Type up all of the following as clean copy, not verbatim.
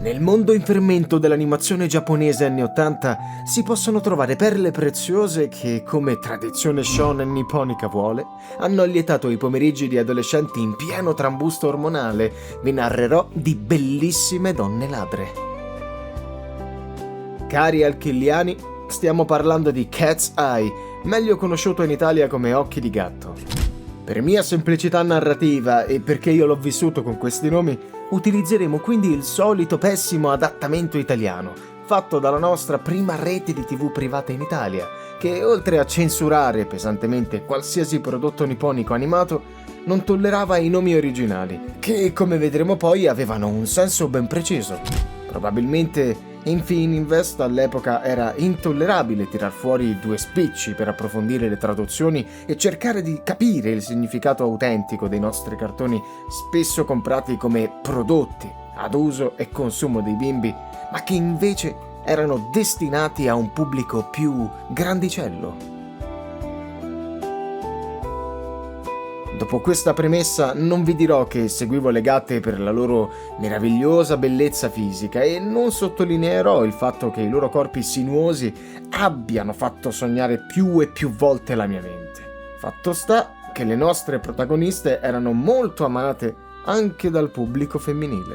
Nel mondo in fermento dell'animazione giapponese anni 80 si possono trovare perle preziose che, come tradizione shonen nipponica vuole, hanno allietato i pomeriggi di adolescenti in pieno trambusto ormonale. Vi narrerò di bellissime donne ladre. Cari alchilliani, stiamo parlando di Cat's Eye, meglio conosciuto in Italia come Occhi di gatto. Per mia semplicità narrativa e perché io l'ho vissuto con questi nomi, utilizzeremo quindi il solito pessimo adattamento italiano, fatto dalla nostra prima rete di TV privata in Italia, che oltre a censurare pesantemente qualsiasi prodotto nipponico animato, non tollerava i nomi originali, che come vedremo poi avevano un senso ben preciso. Probabilmente in Fininvest all'epoca era intollerabile tirar fuori due spicci per approfondire le traduzioni e cercare di capire il significato autentico dei nostri cartoni, spesso comprati come prodotti ad uso e consumo dei bimbi, ma che invece erano destinati a un pubblico più grandicello. Dopo questa premessa non vi dirò che seguivo le gatte per la loro meravigliosa bellezza fisica e non sottolineerò il fatto che i loro corpi sinuosi abbiano fatto sognare più e più volte la mia mente. Fatto sta che le nostre protagoniste erano molto amate anche dal pubblico femminile.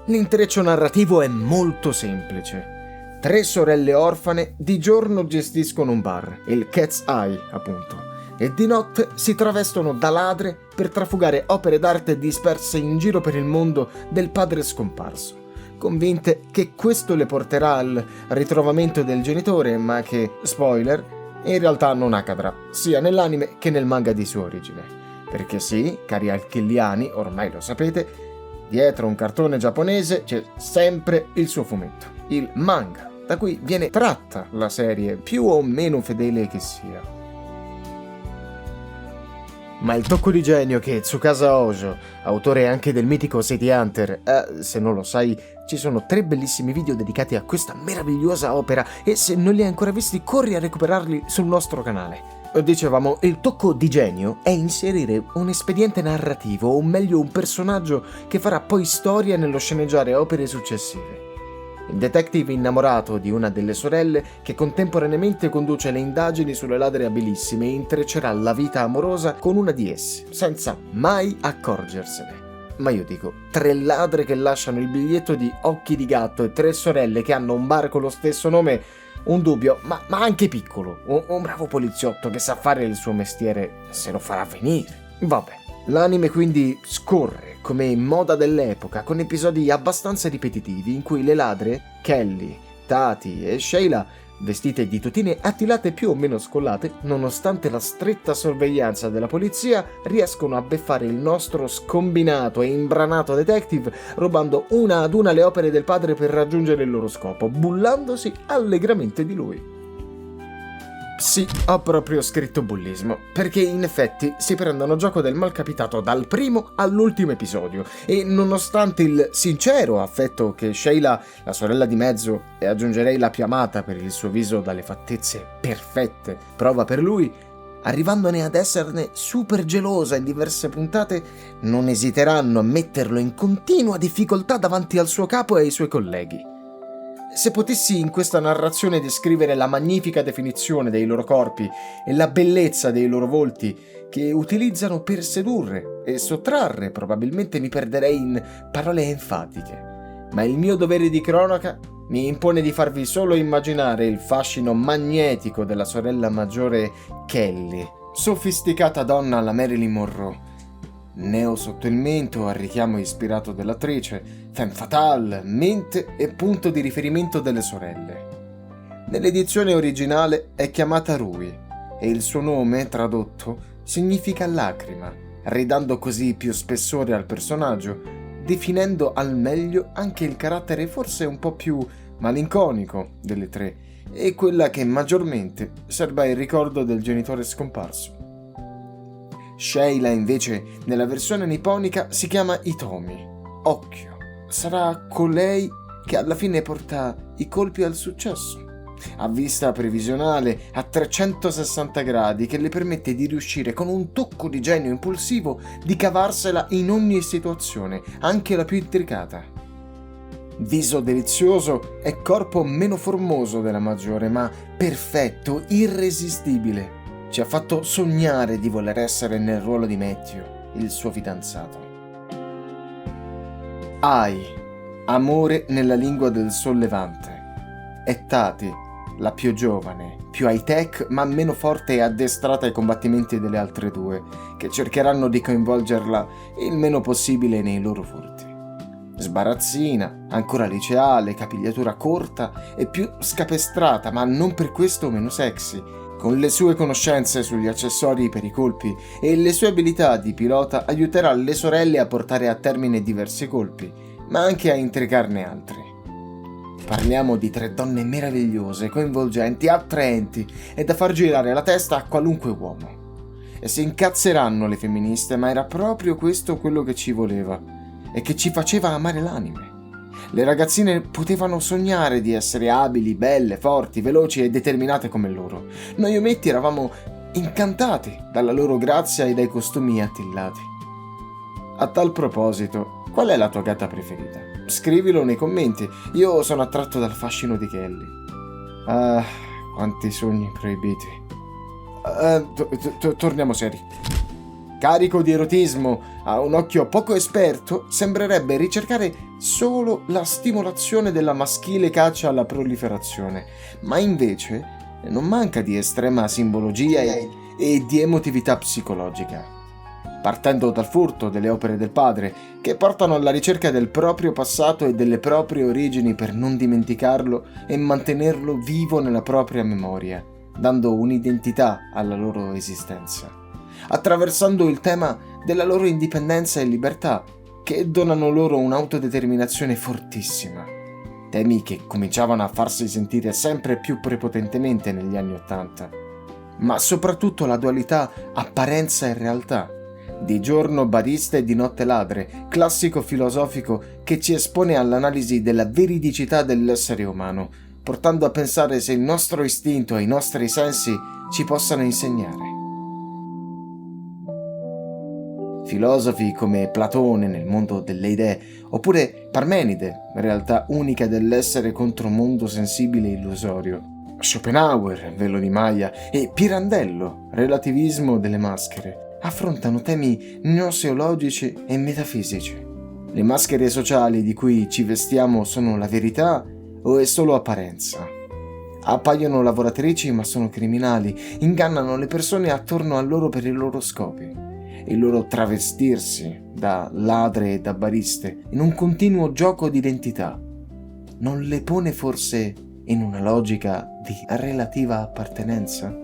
L'intreccio narrativo è molto semplice. 3 sorelle orfane di giorno gestiscono un bar, il Cat's Eye appunto, e di notte si travestono da ladre per trafugare opere d'arte disperse in giro per il mondo del padre scomparso, convinte che questo le porterà al ritrovamento del genitore, ma che, spoiler, in realtà non accadrà, sia nell'anime che nel manga di sua origine. Perché sì, cari alchilliani, ormai lo sapete, dietro un cartone giapponese c'è sempre il suo fumetto, il manga, da cui viene tratta la serie, più o meno fedele che sia. Ma il tocco di genio che Tsukasa Ojo, autore anche del mitico City Hunter, se non lo sai, ci sono 3 bellissimi video dedicati a questa meravigliosa opera e se non li hai ancora visti corri a recuperarli sul nostro canale. Dicevamo, il tocco di genio è inserire un espediente narrativo, o meglio un personaggio che farà poi storia nello sceneggiare opere successive. Il detective innamorato di una delle sorelle che contemporaneamente conduce le indagini sulle ladre abilissime e intreccerà la vita amorosa con una di esse, senza mai accorgersene. Ma io dico, 3 ladre che lasciano il biglietto di Occhi di gatto e 3 sorelle che hanno un bar con lo stesso nome, un dubbio, ma anche piccolo. Un bravo poliziotto che sa fare il suo mestiere se lo farà venire. Vabbè. L'anime quindi scorre come in moda dell'epoca, con episodi abbastanza ripetitivi in cui le ladre, Kelly, Tati e Sheila, vestite di tutine attilate più o meno scollate, nonostante la stretta sorveglianza della polizia, riescono a beffare il nostro scombinato e imbranato detective, rubando una ad una le opere del padre per raggiungere il loro scopo, bullandosi allegramente di lui. Sì, ho proprio scritto bullismo, perché in effetti si prendono gioco del malcapitato dal primo all'ultimo episodio e nonostante il sincero affetto che Sheila, la sorella di mezzo, e aggiungerei la più amata per il suo viso dalle fattezze perfette, prova per lui, arrivandone ad esserne super gelosa in diverse puntate, non esiteranno a metterlo in continua difficoltà davanti al suo capo e ai suoi colleghi. Se potessi in questa narrazione descrivere la magnifica definizione dei loro corpi e la bellezza dei loro volti che utilizzano per sedurre e sottrarre, probabilmente mi perderei in parole enfatiche. Ma il mio dovere di cronaca mi impone di farvi solo immaginare il fascino magnetico della sorella maggiore Kelly, sofisticata donna alla Marilyn Monroe, neo sotto il mento al richiamo ispirato dell'attrice, femme fatale, mente e punto di riferimento delle sorelle. Nell'edizione originale è chiamata Rui e il suo nome, tradotto, significa lacrima, ridando così più spessore al personaggio, definendo al meglio anche il carattere forse un po' più malinconico delle 3 e quella che maggiormente serba il ricordo del genitore scomparso. Sheila invece nella versione nipponica si chiama Hitomi, occhio. Sarà colei che alla fine porta i colpi al successo. Ha vista previsionale a 360 gradi che le permette di riuscire con un tocco di genio impulsivo di cavarsela in ogni situazione, anche la più intricata. Viso delizioso e corpo meno formoso della maggiore, ma perfetto, irresistibile. Ci ha fatto sognare di voler essere nel ruolo di Matthew, il suo fidanzato. Ai, amore nella lingua del sollevante. E Tati, la più giovane, più high-tech ma meno forte e addestrata ai combattimenti delle altre due, che cercheranno di coinvolgerla il meno possibile nei loro furti. Sbarazzina, ancora liceale, capigliatura corta e più scapestrata, ma non per questo meno sexy, con le sue conoscenze sugli accessori per i colpi e le sue abilità di pilota aiuterà le sorelle a portare a termine diversi colpi, ma anche a intrigarne altri. Parliamo di 3 donne meravigliose, coinvolgenti, attraenti e da far girare la testa a qualunque uomo. E si incazzeranno le femministe, ma era proprio questo quello che ci voleva e che ci faceva amare l'anime. Le ragazzine potevano sognare di essere abili, belle, forti, veloci e determinate come loro. Noi ometti eravamo incantati dalla loro grazia e dai costumi attillati. A tal proposito, qual è la tua gatta preferita? Scrivilo nei commenti, io sono attratto dal fascino di Kelly. Ah, quanti sogni proibiti. Torniamo seri. Carico di erotismo, a un occhio poco esperto, sembrerebbe ricercare solo la stimolazione della maschile caccia alla proliferazione, ma invece non manca di estrema simbologia e di emotività psicologica. Partendo dal furto delle opere del padre, che portano alla ricerca del proprio passato e delle proprie origini per non dimenticarlo e mantenerlo vivo nella propria memoria, dando un'identità alla loro esistenza. Attraversando il tema della loro indipendenza e libertà, che donano loro un'autodeterminazione fortissima. Temi che cominciavano a farsi sentire sempre più prepotentemente negli anni '80. Ma soprattutto la dualità apparenza e realtà. Di giorno barista e di notte ladre, classico filosofico che ci espone all'analisi della veridicità dell'essere umano, portando a pensare se il nostro istinto e i nostri sensi ci possano insegnare. Filosofi come Platone nel mondo delle idee, oppure Parmenide, realtà unica dell'essere contro un mondo sensibile e illusorio, Schopenhauer, Velo di Maya, e Pirandello, relativismo delle maschere, affrontano temi gnoseologici e metafisici. Le maschere sociali di cui ci vestiamo sono la verità o è solo apparenza? Appaiono lavoratrici ma sono criminali, ingannano le persone attorno a loro per i loro scopi. Il loro travestirsi da ladre e da bariste in un continuo gioco di identità non le pone forse in una logica di relativa appartenenza?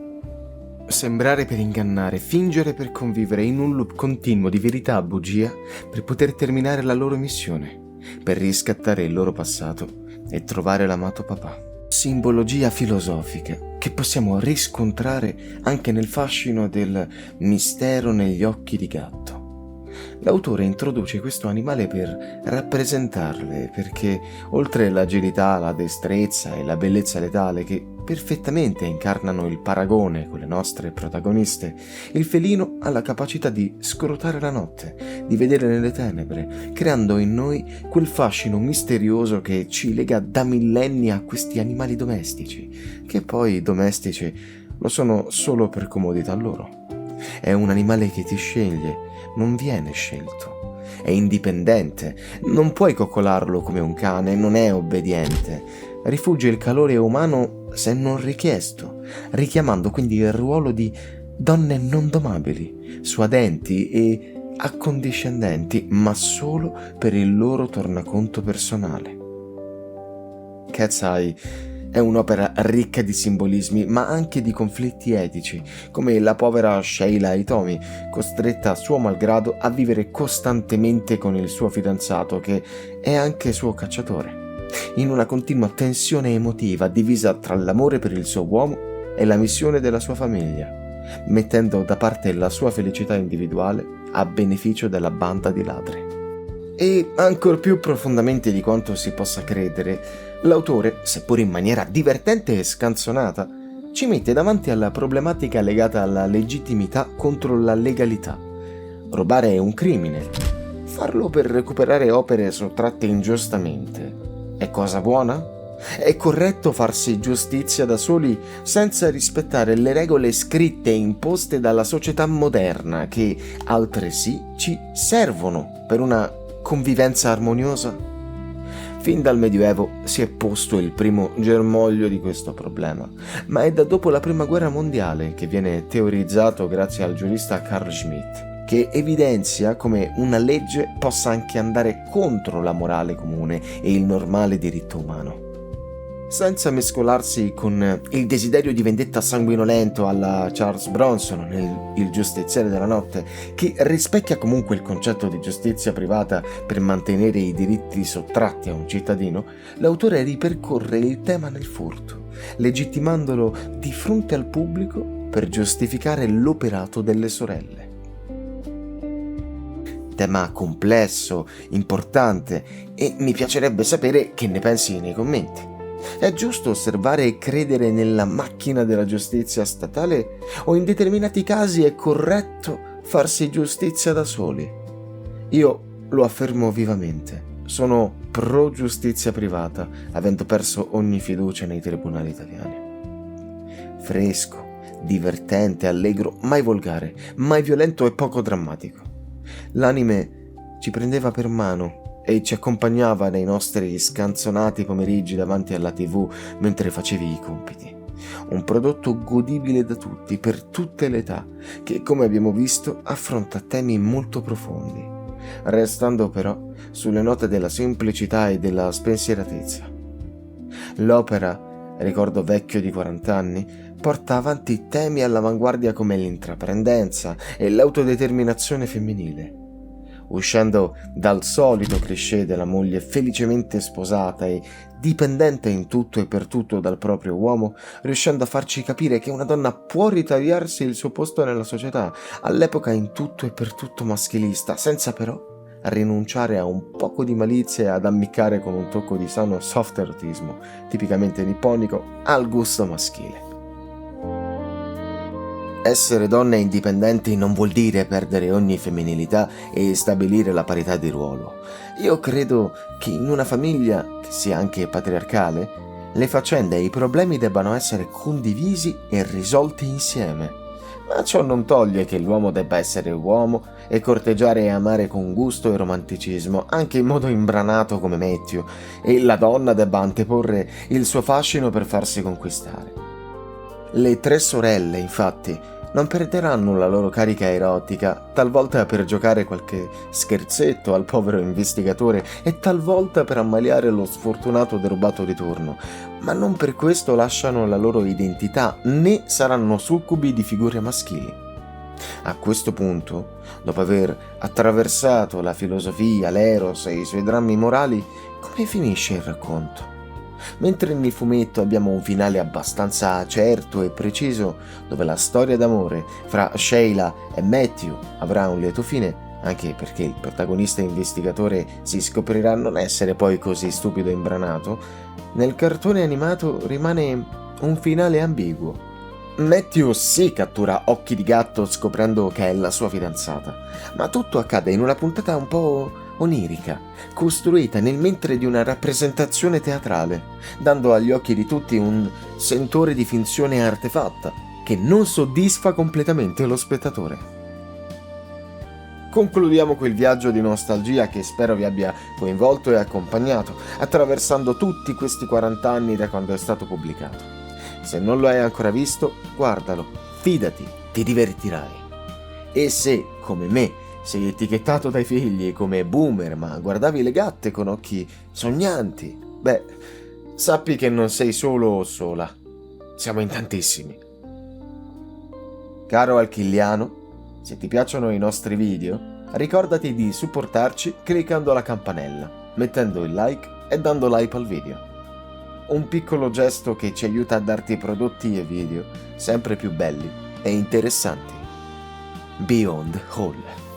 Sembrare per ingannare, fingere per convivere in un loop continuo di verità e bugia per poter terminare la loro missione, per riscattare il loro passato e trovare l'amato papà. Simbologia filosofica che possiamo riscontrare anche nel fascino del mistero negli occhi di gatto. L'autore introduce questo animale per rappresentarle, perché oltre l'agilità, la destrezza e la bellezza letale che perfettamente incarnano il paragone con le nostre protagoniste, il felino ha la capacità di scrutare la notte, di vedere nelle tenebre, creando in noi quel fascino misterioso che ci lega da millenni a questi animali domestici, che poi domestici lo sono solo per comodità loro. È un animale che ti sceglie, non viene scelto. È indipendente, non puoi coccolarlo come un cane, non è obbediente. Rifugge il calore umano se non richiesto, richiamando quindi il ruolo di donne non domabili, suadenti e accondiscendenti, ma solo per il loro tornaconto personale. Cat's Eye è un'opera ricca di simbolismi, ma anche di conflitti etici, come la povera Sheila Hitomi, costretta a suo malgrado a vivere costantemente con il suo fidanzato, che è anche suo cacciatore, in una continua tensione emotiva divisa tra l'amore per il suo uomo e la missione della sua famiglia, mettendo da parte la sua felicità individuale a beneficio della banda di ladri. E ancor più profondamente di quanto si possa credere, l'autore, seppur in maniera divertente e scanzonata, ci mette davanti alla problematica legata alla legittimità contro la legalità. Rubare è un crimine. Farlo per recuperare opere sottratte ingiustamente È cosa buona? È corretto farsi giustizia da soli senza rispettare le regole scritte e imposte dalla società moderna che altresì ci servono per una convivenza armoniosa? Fin dal Medioevo si è posto il primo germoglio di questo problema, ma è da dopo la Prima Guerra Mondiale che viene teorizzato grazie al giurista Carl Schmitt, che evidenzia come una legge possa anche andare contro la morale comune e il normale diritto umano. Senza mescolarsi con il desiderio di vendetta sanguinolento alla Charles Bronson nel Il giustiziere della notte, che rispecchia comunque il concetto di giustizia privata per mantenere i diritti sottratti a un cittadino, l'autore ripercorre il tema nel furto, legittimandolo di fronte al pubblico per giustificare l'operato delle sorelle. Tema complesso, importante, e mi piacerebbe sapere che ne pensi nei commenti. È giusto osservare e credere nella macchina della giustizia statale o in determinati casi è corretto farsi giustizia da soli? Io lo affermo vivamente. Sono pro giustizia privata, avendo perso ogni fiducia nei tribunali italiani. Fresco, divertente, allegro, mai volgare, mai violento e poco drammatico. L'anime ci prendeva per mano e ci accompagnava nei nostri scanzonati pomeriggi davanti alla TV mentre facevi i compiti. Un prodotto godibile da tutti, per tutte le età, che, come abbiamo visto, affronta temi molto profondi, restando però sulle note della semplicità e della spensieratezza. L'opera, ricordo vecchio di 40 anni, porta avanti temi all'avanguardia come l'intraprendenza e l'autodeterminazione femminile, uscendo dal solito cliché della moglie felicemente sposata e dipendente in tutto e per tutto dal proprio uomo, riuscendo a farci capire che una donna può ritagliarsi il suo posto nella società, all'epoca in tutto e per tutto maschilista, senza però rinunciare a un poco di malizia e ad ammiccare con un tocco di sano soft erotismo, tipicamente nipponico, al gusto maschile. Essere donne indipendenti non vuol dire perdere ogni femminilità e stabilire la parità di ruolo. Io credo che in una famiglia, che sia anche patriarcale, le faccende e i problemi debbano essere condivisi e risolti insieme. Ma ciò non toglie che l'uomo debba essere uomo e corteggiare e amare con gusto e romanticismo, anche in modo imbranato come Matthew, e la donna debba anteporre il suo fascino per farsi conquistare. Le tre sorelle, infatti, non perderanno la loro carica erotica, talvolta per giocare qualche scherzetto al povero investigatore e talvolta per ammaliare lo sfortunato derubato di turno, ma non per questo lasciano la loro identità né saranno succubi di figure maschili. A questo punto, dopo aver attraversato la filosofia, l'eros e i suoi drammi morali, come finisce il racconto? Mentre nel fumetto abbiamo un finale abbastanza certo e preciso, dove la storia d'amore fra Sheila e Matthew avrà un lieto fine, anche perché il protagonista investigatore si scoprirà non essere poi così stupido e imbranato, nel cartone animato rimane un finale ambiguo. Matthew sì cattura Occhi di Gatto scoprendo che è la sua fidanzata, ma tutto accade in una puntata un po' onirica, costruita nel mentre di una rappresentazione teatrale, dando agli occhi di tutti un sentore di finzione artefatta che non soddisfa completamente lo spettatore. Concludiamo quel viaggio di nostalgia che spero vi abbia coinvolto e accompagnato, attraversando tutti questi 40 anni da quando è stato pubblicato. Se non lo hai ancora visto, guardalo, fidati, ti divertirai. E se, come me, sei etichettato dai figli come boomer ma guardavi le gatte con occhi sognanti, beh, sappi che non sei solo o sola. Siamo in tantissimi. Caro Alchigliano, se ti piacciono i nostri video, ricordati di supportarci cliccando la campanella, mettendo il like e dando like al video. Un piccolo gesto che ci aiuta a darti prodotti e video sempre più belli e interessanti. Beyond Hall.